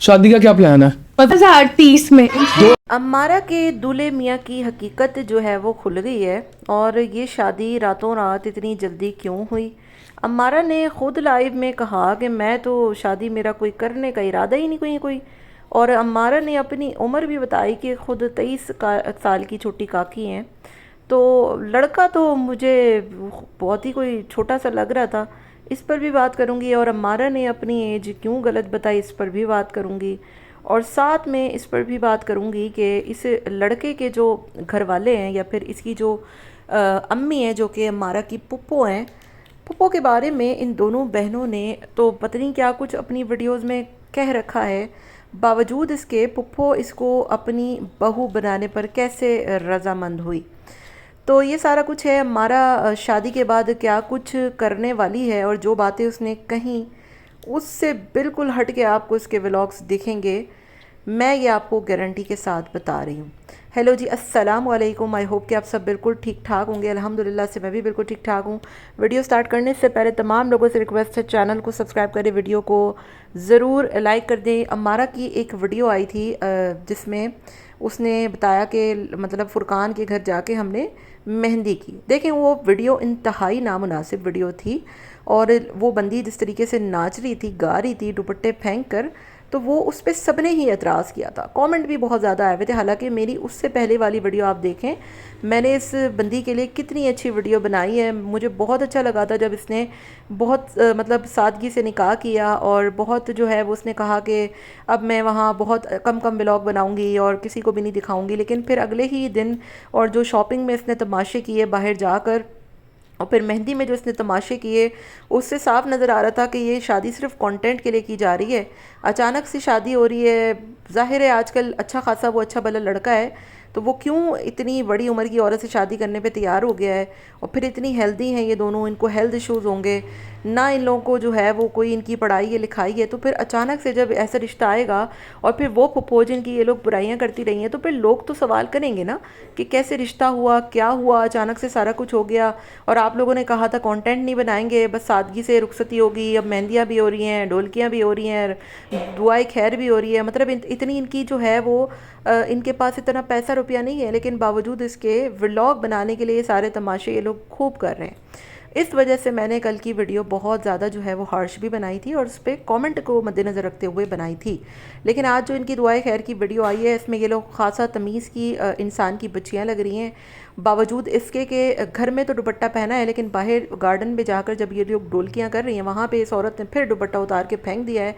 شادی کا کیا پلان ہے 2030 میں۔ امارہ کے دولہے میاں کی حقیقت جو ہے وہ کھل گئی ہے، اور یہ شادی راتوں رات اتنی جلدی کیوں ہوئی؟ امارہ نے خود لائیو میں کہا کہ میں تو شادی میرا کوئی کرنے کا ارادہ ہی نہیں کوئی، اور امارہ نے اپنی عمر بھی بتائی کہ خود 23 سال کی چھوٹی کاکی ہیں۔ تو لڑکا تو مجھے بہت ہی کوئی چھوٹا سا لگ رہا تھا، اس پر بھی بات کروں گی، اور امارہ نے اپنی ایج کیوں غلط بتائی اس پر بھی بات کروں گی، اور ساتھ میں اس پر بھی بات کروں گی کہ اس لڑکے کے جو گھر والے ہیں یا پھر اس کی جو امی ہیں جو کہ امارہ کی پھپھو ہیں، پھپھو کے بارے میں ان دونوں بہنوں نے تو پتہ نہیں کیا کچھ اپنی ویڈیوز میں کہہ رکھا ہے، باوجود اس کے پھپھو اس کو اپنی بہو بنانے پر کیسے رضامند ہوئی۔ تو یہ سارا کچھ ہے، ہمارا شادی کے بعد کیا کچھ کرنے والی ہے، اور جو باتیں اس نے کہیں اس سے بالکل ہٹ کے آپ کو اس کے ولاگز دکھیں گے، میں یہ آپ کو گارنٹی کے ساتھ بتا رہی ہوں۔ ہیلو جی، السلام علیکم، آئی ہوپ کہ آپ سب بالکل ٹھیک ٹھاک ہوں گے۔ الحمدللہ سے میں بھی بالکل ٹھیک ٹھاک ہوں۔ ویڈیو سٹارٹ کرنے سے پہلے تمام لوگوں سے ریکویسٹ ہے چینل کو سبسکرائب کریں، ویڈیو کو ضرور لائک کر دیں۔ امارہ کی ایک ویڈیو آئی تھی جس میں اس نے بتایا کہ مطلب فرقان کے گھر جا کے ہم نے مہندی کی، دیکھیں وہ ویڈیو انتہائی نامناسب ویڈیو تھی، اور وہ بندی جس طریقے سے ناچ رہی تھی، گا رہی تھی دوپٹے پھینک کر، تو وہ اس پہ سب نے ہی اعتراض کیا تھا، کامنٹ بھی بہت زیادہ آئے ہوئے تھے۔ حالانکہ میری اس سے پہلے والی ویڈیو آپ دیکھیں، میں نے اس بندی کے لیے کتنی اچھی ویڈیو بنائی ہے، مجھے بہت اچھا لگا تھا جب اس نے بہت مطلب سادگی سے نکاح کیا، اور بہت جو ہے وہ اس نے کہا کہ اب میں وہاں بہت کم ولاگ بناؤں گی اور کسی کو بھی نہیں دکھاؤں گی، لیکن پھر اگلے ہی دن اور جو شاپنگ میں اس نے تماشے کیے باہر جا کر، اور پھر مہندی میں جو اس نے تماشے کیے، اس سے صاف نظر آ رہا تھا کہ یہ شادی صرف کانٹینٹ کے لیے کی جا رہی ہے۔ اچانک سے شادی ہو رہی ہے، ظاہر ہے آج کل اچھا خاصا وہ اچھا بھلا لڑکا ہے، تو وہ کیوں اتنی بڑی عمر کی عورت سے شادی کرنے پہ تیار ہو گیا ہے، اور پھر اتنی ہیلدی ہیں یہ دونوں، ان کو ہیلتھ ایشوز ہوں گے نہ، ان لوگوں کو جو ہے وہ کوئی ان کی پڑھائی ہے لکھائی ہے، تو پھر اچانک سے جب ایسا رشتہ آئے گا، اور پھر وہ پھپھو جن کی یہ لوگ برائیاں کرتی رہی ہیں، تو پھر لوگ تو سوال کریں گے نا کہ کیسے رشتہ ہوا، کیا ہوا، اچانک سے سارا کچھ ہو گیا، اور آپ لوگوں نے کہا تھا کانٹینٹ نہیں بنائیں گے، بس سادگی سے رخصتی ہوگی، اب مہندیاں بھی ہو رہی ہیں، ڈھولکیاں بھی ہو رہی ہیں، دعائے خیر بھی ہو رہی ہے، مطلب اتنی ان کی جو ہے وہ ان کے پاس اتنا پیسہ روپیہ نہیں ہے، لیکن باوجود اس کے ولاگ بنانے کے لیے سارے تماشے یہ لوگ خوب کر رہے ہیں۔ اس وجہ سے میں نے کل کی ویڈیو بہت زیادہ جو ہے وہ ہارش بھی بنائی تھی، اور اس پہ کامنٹ کو مد نظر رکھتے ہوئے بنائی تھی، لیکن آج جو ان کی دعائے خیر کی ویڈیو آئی ہے، اس میں یہ لوگ خاصا تمیز کی انسان کی بچیاں لگ رہی ہیں، باوجود اس کے کہ گھر میں تو دوپٹہ پہنا ہے، لیکن باہر گارڈن میں جا کر جب یہ لوگ ڈولکیاں کر رہی ہیں، وہاں پہ اس عورت نے پھر دوپٹہ اتار کے پھینک دیا ہے۔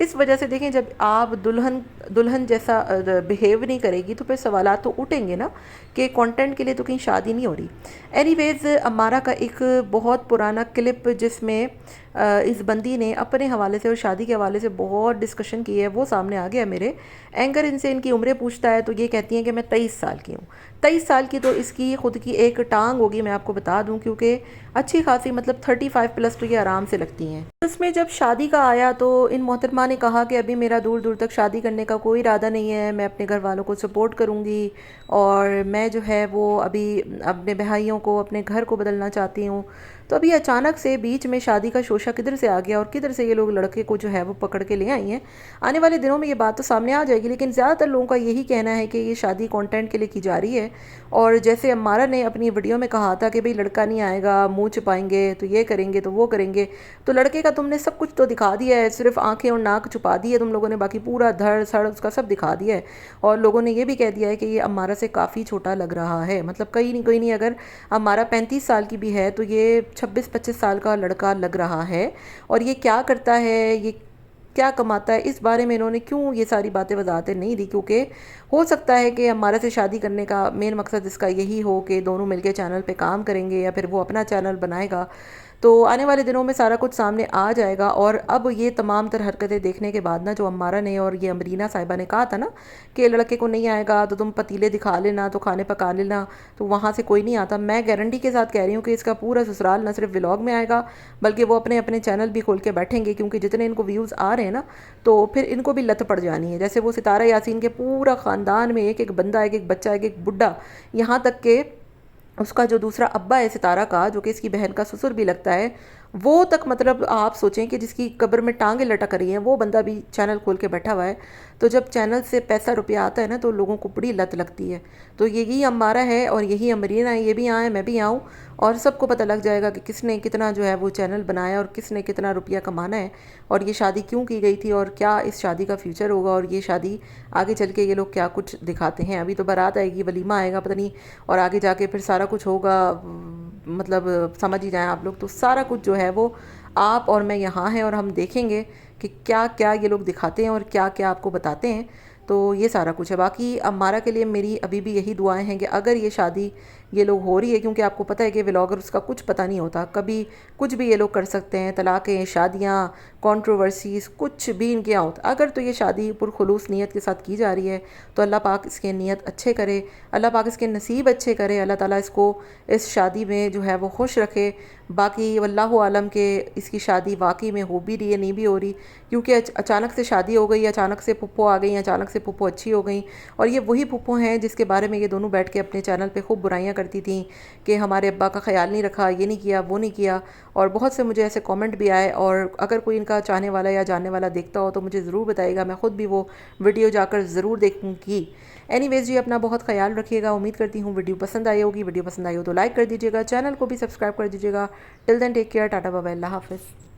اس وجہ سے دیکھیں جب آپ دلہن جیسا بیہیو نہیں کرے گی تو پھر سوالات تو اٹھیں گے نا کہ کانٹینٹ کے لیے تو کہیں شادی نہیں ہو رہی۔ اینی ویز، امارہ کا ایک بہت پرانا کلپ جس میں اس بندی نے اپنے حوالے سے اور شادی کے حوالے سے بہت ڈسکشن کی ہے، وہ سامنے آ گیا میرے۔ اینکر ان سے ان کی عمریں پوچھتا ہے تو یہ کہتی ہیں کہ میں 23 سال کی ہوں۔ 23 سال کی تو اس کی خود کی ایک ٹانگ ہوگی، میں آپ کو بتا دوں، کیونکہ اچھی خاصی مطلب 35 پلس تو یہ آرام سے لگتی ہیں۔ اس میں جب شادی کا آیا تو ان محترمہ نے کہا کہ ابھی میرا دور دور تک شادی کرنے کا کوئی ارادہ نہیں ہے، میں اپنے گھر والوں کو سپورٹ کروں گی، اور میں جو ہے وہ ابھی اپنے بھائیوں کو اپنے گھر کو بدلنا چاہتی ہوں۔ تو ابھی اچانک سے بیچ میں شادی کا شوشہ کدھر سے آ گیا، اور کدھر سے یہ لوگ لڑکے کو جو ہے وہ پکڑ کے لے آئی ہیں۔ آنے والے دنوں میں یہ بات تو سامنے آ جائے گی، لیکن زیادہ تر لوگوں کا یہی کہنا ہے کہ یہ شادی کانٹینٹ کے لیے کی جا رہی ہے، اور جیسے امارہ نے اپنی ویڈیو میں کہا تھا کہ بھئی لڑکا نہیں آئے گا، منہ چھپائیں گے تو یہ کریں گے تو وہ کریں گے، تو لڑکے کا تم نے سب کچھ تو دکھا دیا ہے، صرف آنکھیں اور ناک چھپا دی ہے تم لوگوں نے، باقی پورا دھڑ سڑ اس کا سب دکھا دیا ہے، اور لوگوں نے یہ بھی کہہ دیا ہے کہ یہ امارہ سے کافی چھوٹا لگ رہا ہے، مطلب کوئی نہیں اگر امارہ 35 سال کی بھی ہے تو یہ 26-25 سال کا لڑکا لگ رہا ہے، اور یہ کیا کرتا ہے، یہ کیا کماتا ہے، اس بارے میں انہوں نے کیوں یہ ساری باتیں وضاحتیں نہیں دی، کیونکہ ہو سکتا ہے کہ امارہ سے شادی کرنے کا مین مقصد اس کا یہی ہو کہ دونوں مل کے چینل پہ کام کریں گے، یا پھر وہ اپنا چینل بنائے گا۔ تو آنے والے دنوں میں سارا کچھ سامنے آ جائے گا، اور اب یہ تمام تر حرکتیں دیکھنے کے بعد نا، جو امارہ نے اور یہ امرینا صاحبہ نے کہا تھا نا کہ لڑکے کو نہیں آئے گا تو تم پتیلے دکھا لینا، تو کھانے پکا لینا، تو وہاں سے کوئی نہیں آتا، میں گارنٹی کے ساتھ کہہ رہی ہوں کہ اس کا پورا سسرال نہ صرف ولاگ میں آئے گا، بلکہ وہ اپنے چینل بھی کھول کے بیٹھیں گے، کیونکہ جتنے ان کو ویوز آ رہے ہیں نا، تو پھر ان کو بھی لت پڑ جانی ہے، جیسے وہ ستارہ یاسین کے پورا خاندان میں ایک بندہ، ایک بچہ، ایک بڈھا، یہاں تک کہ اس کا جو دوسرا ابا ہے ستارہ کا، جو کہ اس کی بہن کا سسر بھی لگتا ہے، وہ تک مطلب آپ سوچیں کہ جس کی قبر میں ٹانگیں لٹک رہی ہیں وہ بندہ بھی چینل کھول کے بیٹھا ہوا ہے. تو جب چینل سے پیسہ روپیہ آتا ہے نا تو لوگوں کو بڑی لت لگتی ہے. تو یہی امارہ ہے اور یہی امرین ہے, یہ بھی آئیں میں بھی آؤں اور سب کو پتہ لگ جائے گا کہ کس نے کتنا جو ہے وہ چینل بنایا اور کس نے کتنا روپیہ کمانا ہے, اور یہ شادی کیوں کی گئی تھی اور کیا اس شادی کا فیوچر ہوگا, اور یہ شادی آگے چل کے یہ لوگ کیا کچھ دکھاتے ہیں. ابھی تو بارات آئے گی, ولیمہ آئے گا پتہ نہیں, اور آگے جا کے پھر سارا کچھ ہوگا, مطلب سمجھ ہی جائیں آپ لوگ. تو سارا کچھ جو ہے وہ آپ اور میں یہاں ہیں اور ہم دیکھیں گے کہ کیا کیا یہ لوگ دکھاتے ہیں اور کیا کیا آپ کو بتاتے ہیں. تو یہ سارا کچھ ہے. باقی امارہ کے لیے میری ابھی بھی یہی دعائیں ہیں کہ اگر یہ شادی یہ لوگ ہو رہی ہے, کیونکہ آپ کو پتہ ہے کہ ولاگر اس کا کچھ پتہ نہیں ہوتا, کبھی کچھ بھی یہ لوگ کر سکتے ہیں, طلاقیں, شادیاں, کنٹروورسیز, کچھ بھی ان کے یہاں ہوتا. اگر تو یہ شادی پرخلوص نیت کے ساتھ کی جا رہی ہے تو اللہ پاک اس کے نیت اچھے کرے, اللہ پاک اس کے نصیب اچھے کرے, اللہ تعالیٰ اس کو اس شادی میں جو ہے وہ خوش رکھے. باقی واللہ عالم کہ اس کی شادی واقعی میں ہو بھی رہی ہے نہیں بھی ہو رہی, کیونکہ اچانک سے شادی ہو گئی, اچانک سے پھپھو آ گئیں, اچانک سے پھپھو اچھی ہو گئیں, اور یہ وہی پھپھو ہیں جس کے بارے میں یہ دونوں بیٹھ کے اپنے چینل پہ خوب برائیاں کرتی تھیں کہ ہمارے ابا کا خیال نہیں رکھا, یہ نہیں کیا, وہ نہیں کیا. اور بہت سے مجھے ایسے کامنٹ بھی آئے, اور اگر کوئی ان کا چاہنے والا یا جاننے والا دیکھتا ہو تو مجھے ضرور بتائے گا, میں خود بھی وہ ویڈیو جا کر ضرور دیکھوں گی. اینی ویز جی, اپنا بہت خیال رکھیے گا. امید کرتی ہوں ویڈیو پسند آئی ہوگی. ویڈیو پسند آئی ہو تو لائک کر دیجیے گا, چینل کو بھی سبسکرائب کر دیجیے گا. Till then take care, tata bye bye, اللہ حافظ.